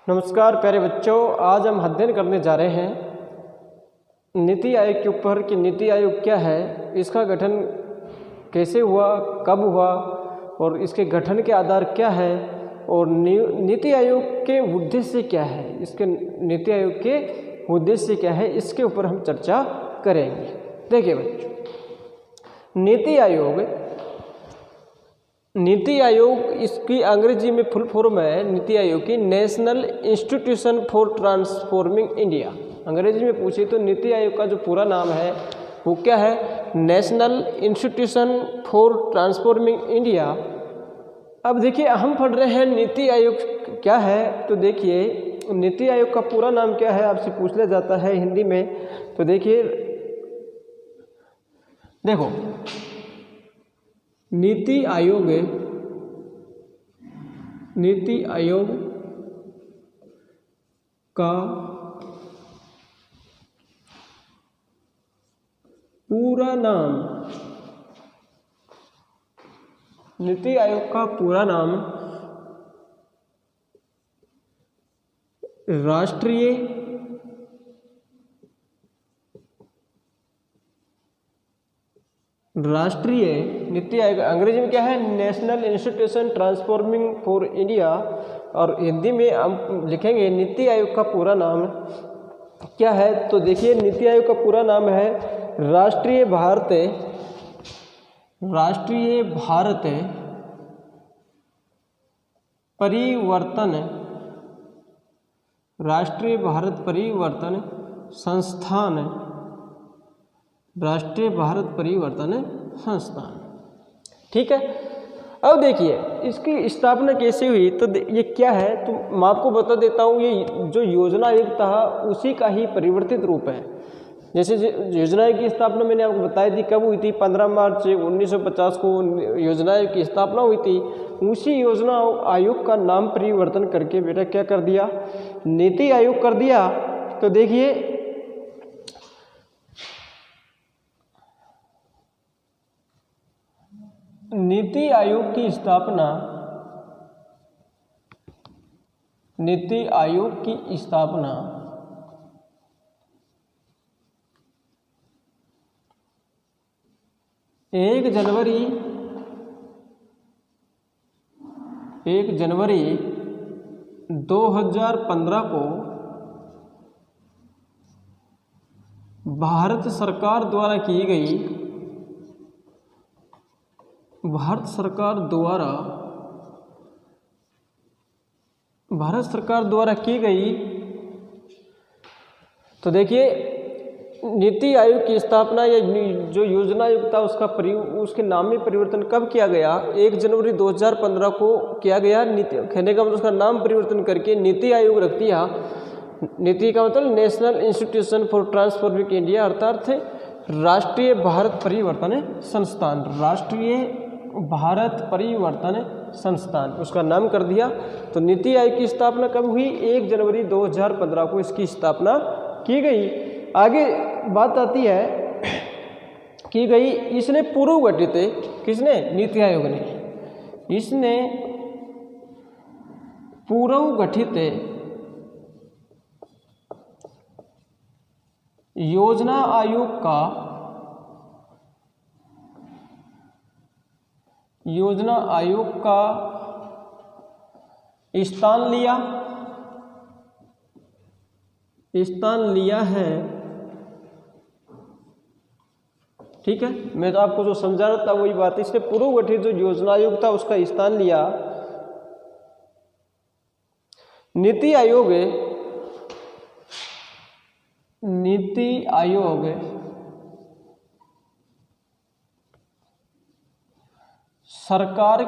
नमस्कार प्यारे बच्चों, आज हम अध्ययन करने जा रहे हैं नीति आयोग के ऊपर कि नीति आयोग क्या है, इसका गठन कैसे हुआ, कब हुआ और इसके गठन के आधार क्या है और नीति आयोग के उद्देश्य क्या है, इसके नीति आयोग के उद्देश्य क्या है, इसके ऊपर हम चर्चा करेंगे। देखिए बच्चों, नीति आयोग इसकी अंग्रेजी में फुल फॉर्म है नीति आयोग की national institution for transforming India. अंग्रेजी में पूछे तो नीति आयोग का जो पूरा नाम है वो क्या है, national institution for transforming India. अब देखिए, हम पढ़ रहे हैं नीति आयोग क्या है, तो देखिए नीति आयोग का पूरा नाम क्या है आपसे पूछ लिया जाता है हिंदी में। तो देखिए, देखो नीति आयोग का पूरा नाम, नीति आयोग का पूरा नाम राष्ट्रीय नीति आयोग, अंग्रेजी में क्या है, national institution transforming for India, और हिंदी में हम लिखेंगे नीति आयोग का पूरा नाम क्या है। तो देखिए, नीति आयोग का पूरा नाम है राष्ट्रीय भारत परिवर्तन संस्थान। ठीक है। अब देखिए इसकी स्थापना कैसे हुई, तो ये क्या है, तो मैं आपको बता देता हूँ। ये जो योजना आयोग था उसी का ही परिवर्तित रूप है। जैसे योजना आयोग की स्थापना मैंने आपको बताई थी, कब हुई थी, 15 मार्च 1950 को योजना आयोग की स्थापना हुई थी। उसी योजना आयोग का नाम परिवर्तन करके बेटा क्या कर दिया, नीति आयोग कर दिया। तो देखिए नीति आयोग की स्थापना 1 जनवरी 2015 को भारत सरकार द्वारा की गई। तो देखिए, नीति आयोग की स्थापना या जो योजना आयोग था उसके नाम में परिवर्तन कब किया गया, 1 जनवरी 2015 को किया गया। कहने का मतलब उसका नाम परिवर्तन करके नीति आयोग रख दिया। नीति का मतलब national institution for transforming India, अर्थात राष्ट्रीय भारत परिवर्तन संस्थान उसका नाम कर दिया। तो नीति आयोग की स्थापना कब हुई, 1 जनवरी 2015 को इसकी स्थापना की गई। आगे बात आती है की गई, इसने पूर्व गठित, किसने, नीति आयोग ने, इसने पूर्व गठित योजना आयोग का स्थान लिया है। ठीक है, मैं तो आपको जो समझा रहा था वही बात, इसने पूर्व गठित जो योजना आयोग था उसका स्थान लिया। नीति आयोग सरकार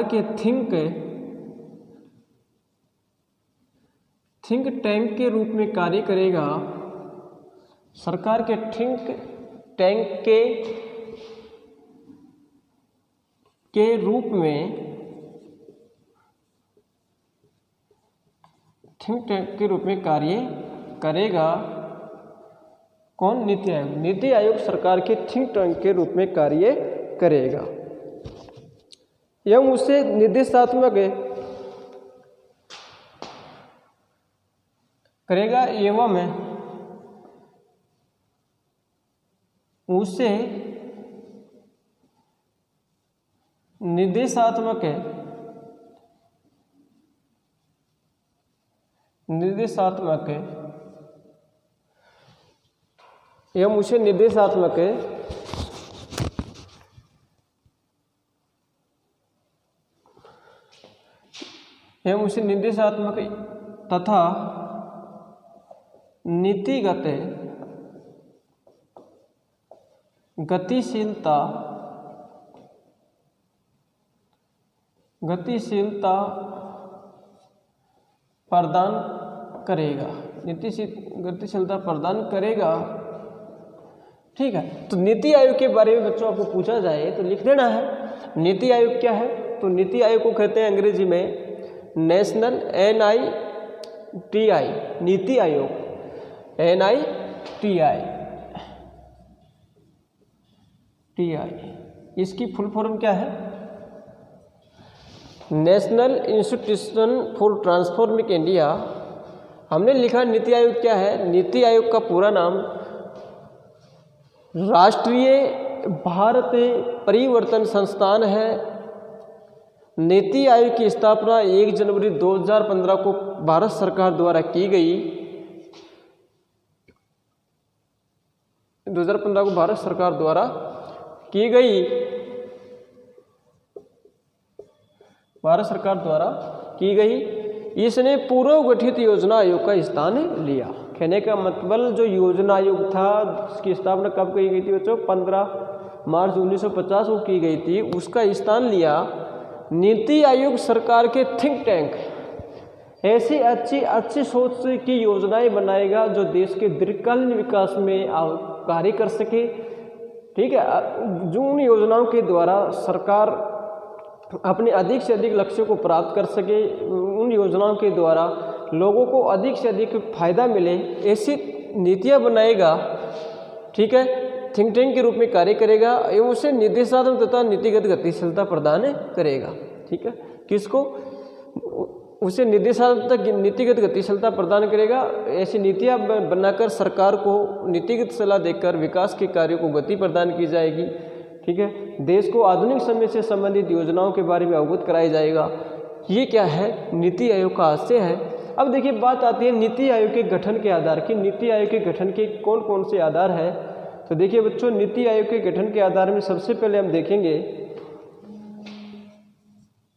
के थिंक टैंक के रूप में कार्य करेगा। सरकार के थिंक टैंक के रूप में थिंक टैंक के रूप में कार्य करेगा। कौन? नीति आयोग। नीति आयोग सरकार के थिंक टैंक के रूप में कार्य करेगा। एवं उसे निर्देशात्मक करेगा एवं उसे निर्देशात्मक एवं उसे निर्देशात्मक तथा नीतिगत गतिशीलता प्रदान करेगा, गतिशीलता प्रदान करेगा। ठीक है, तो नीति आयोग के बारे में बच्चों आपको पूछा जाए तो लिख देना है नीति आयोग क्या है। तो नीति आयोग को कहते हैं अंग्रेजी में national NITI, NITI Aayog NITI। इसकी फुल फॉर्म क्या है? National institution for transforming India. हमने लिखा नीति आयोग क्या है? नीति आयोग का पूरा नाम राष्ट्रीय भारत परिवर्तन संस्थान है। नीति आयोग की स्थापना 1 जनवरी 2015 को भारत सरकार द्वारा की गई। 2015 को भारत सरकार द्वारा की गई, इसने पूर्व गठित योजना आयोग का स्थान लिया। कहने का मतलब जो योजना आयोग था उसकी स्थापना कब की गई थी बच्चों? 15 मार्च 1950 को की गई थी, उसका स्थान लिया। नीति आयोग सरकार के थिंक टैंक, ऐसी अच्छी सोच की योजनाएं बनाएगा जो देश के दीर्घकालीन विकास में कार्य कर सके। ठीक है, जो उन योजनाओं के द्वारा सरकार अपने अधिक से अधिक लक्ष्यों को प्राप्त कर सके, उन योजनाओं के द्वारा लोगों को अधिक से अधिक फायदा मिले, ऐसी नीतियां बनाएगा। ठीक है, थिंक टैंक के रूप में कार्य करेगा एवं उसे निर्देशात्मक तथा नीतिगत गतिशीलता प्रदान करेगा। ठीक है, किसको? उसे निर्देशात्मक नीतिगत गतिशीलता प्रदान करेगा। ऐसी नीतियां बनाकर सरकार को नीतिगत सलाह देकर विकास के कार्यों को गति प्रदान की जाएगी। ठीक है, देश को आधुनिक समय से संबंधित योजनाओं के बारे में अवगत कराया जाएगा। ये क्या है? नीति आयोग का आशय है। अब देखिए बात आती है नीति आयोग के गठन के आधार की। नीति आयोग के गठन के कौन कौन से आधार है? तो देखिए बच्चों, नीति आयोग के गठन के आधार में सबसे पहले हम देखेंगे,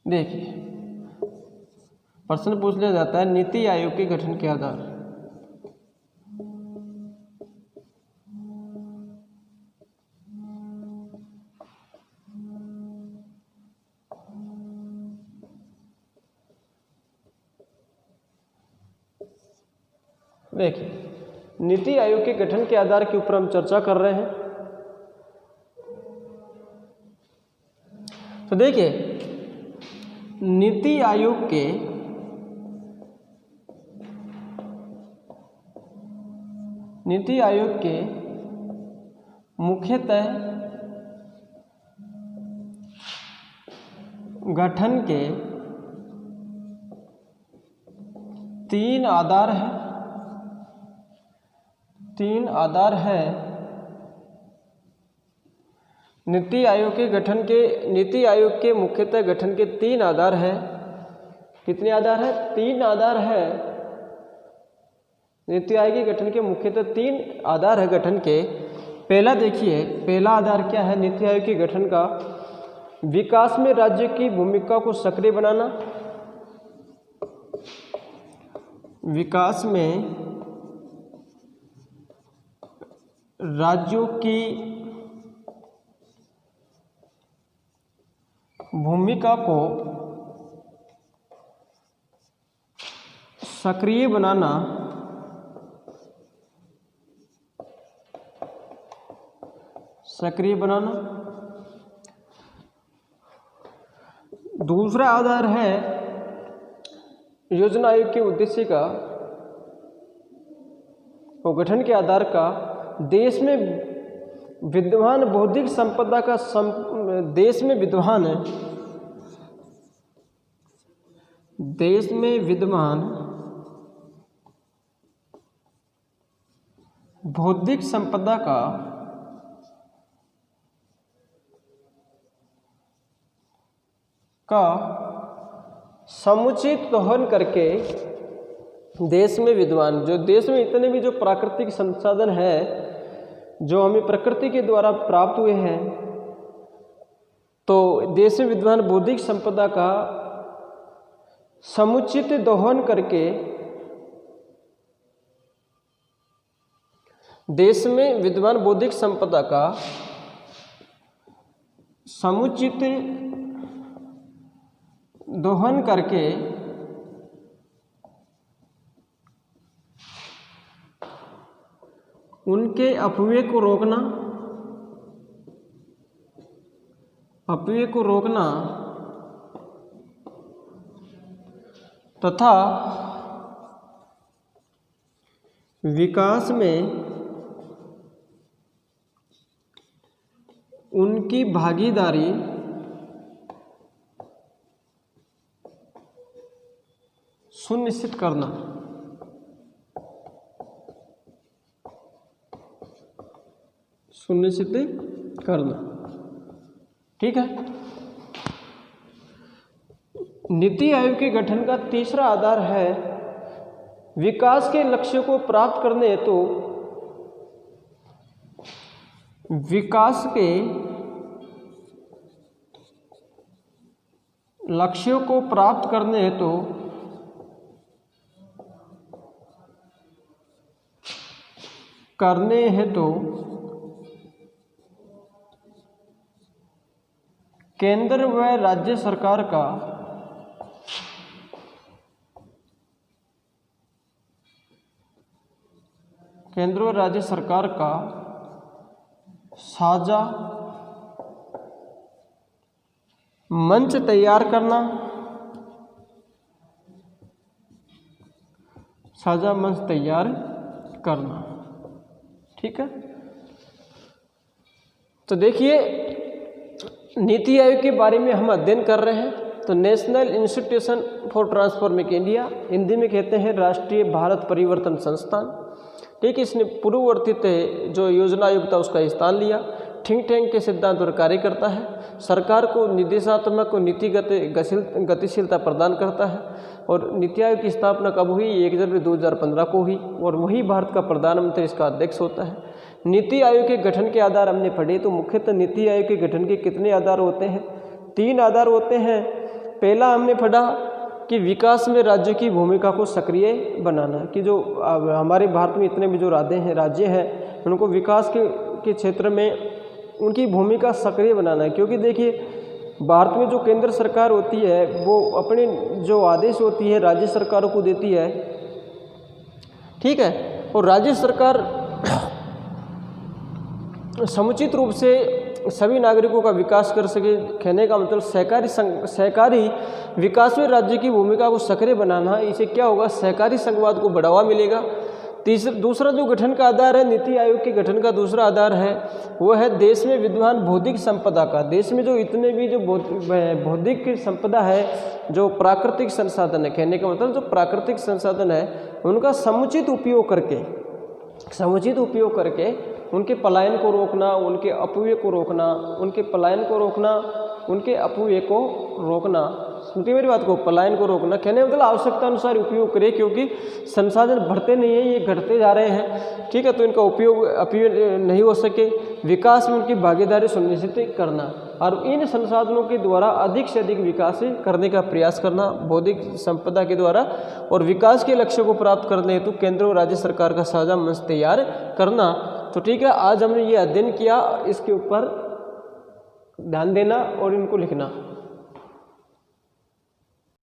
देखिए प्रश्न पूछ लिया जाता है नीति आयोग के गठन के आधार। देखिए, नीति आयोग के गठन के आधार के ऊपर हम चर्चा कर रहे हैं। तो देखिए, नीति आयोग के मुख्यतः गठन के 3 आधार हैं। 3 आधार है नीति आयोग के मुख्यतः गठन के 3 आधार है। कितने आधार है? 3 आधार है। नीति आयोग के गठन के मुख्यतः 3 आधार है गठन के। पहला देखिए, पहला आधार क्या है नीति आयोग के गठन का? विकास में राज्य की भूमिका को सक्रिय बनाना। विकास में राज्यों की भूमिका को सक्रिय बनाना। दूसरा आधार है योजना आयोग के उद्देश्य का और गठन के आधार का देश में विद्यमान बौद्धिक संपदा का देश में विद्यमान बौद्धिक संपदा का समुचित दोहन करके देश में विद्यमान, जो देश में इतने भी जो प्राकृतिक संसाधन है जो हमें प्रकृति के द्वारा प्राप्त हुए हैं, तो देश में विद्यमान बौद्धिक संपदा का समुचित दोहन करके देश में विद्यमान बौद्धिक संपदा का समुचित दोहन करके उनके अपव्यय को रोकना तथा विकास में उनकी भागीदारी सुनिश्चित करना। ठीक है। नीति आयोग के गठन का तीसरा आधार है विकास के लक्ष्यों को प्राप्त करने हेतु विकास के लक्ष्यों को प्राप्त करने हेतु केंद्र व राज्य सरकार का साझा मंच तैयार करना। ठीक है। तो देखिए, नीति आयोग के बारे में हम अध्ययन कर रहे हैं। तो national institution for transforming India, Hindi में कहते हैं राष्ट्रीय भारत परिवर्तन संस्थान। ठीक है। इसने पूर्ववर्तित जो योजना आयोग था उसका स्थान लिया, थिंक टैंक के सिद्धांत पर कार्य करता है, सरकार को निर्देशात्मक और नीतिगत गतिशीलता प्रदान करता है। और नीति आयोग की स्थापना कब हुई? 1 जनवरी 2015 को हुई और वही भारत का प्रधानमंत्री इसका अध्यक्ष होता है। नीति आयोग के गठन के आधार हमने पढ़े, तो मुख्यतः नीति आयोग के गठन के कितने आधार होते हैं? 3 आधार होते हैं। पहला हमने पढ़ा कि विकास में राज्य की भूमिका को सक्रिय बनाना, कि जो हमारे भारत में इतने भी जो राज्य हैं उनको विकास के क्षेत्र में उनकी भूमिका सक्रिय बनाना है। क्योंकि देखिए, भारत में जो केंद्र सरकार होती है वो अपने जो आदेश होती है राज्य सरकारों को देती है। ठीक है। और राज्य सरकार समुचित रूप से सभी नागरिकों का विकास कर सके, कहने का मतलब सहकारी विकास में राज्य की भूमिका को सक्रिय बनाना। इसे क्या होगा? सहकारी संघवाद को बढ़ावा मिलेगा। दूसरा जो गठन का आधार है, नीति आयोग के गठन का दूसरा आधार है वो है देश में विद्यमान बौद्धिक संपदा का। देश में जो इतने भी जो बौद्धिक संपदा है, जो प्राकृतिक संसाधन है, कहने का मतलब जो प्राकृतिक संसाधन है उनका समुचित उपयोग करके उनके पलायन को रोकना, उनके अपव्यय को रोकना, सुनती मेरी बात को, पलायन को रोकना, कहने मतलब आवश्यकता अनुसार उपयोग करें, क्योंकि संसाधन बढ़ते नहीं हैं, ये घटते जा रहे हैं। ठीक है। तो इनका अपव्यय नहीं हो सके। विकास में उनकी भागीदारी सुनिश्चित करना और इन संसाधनों के द्वारा अधिक से अधिक विकास करने का प्रयास करना बौद्धिक संपदा के द्वारा, और विकास के लक्ष्यों को प्राप्त करने हेतु केंद्र और राज्य सरकार का साझा मंच तैयार करना। तो ठीक है, आज हमने ये अध्ययन किया, इसके ऊपर ध्यान देना और इनको लिखना।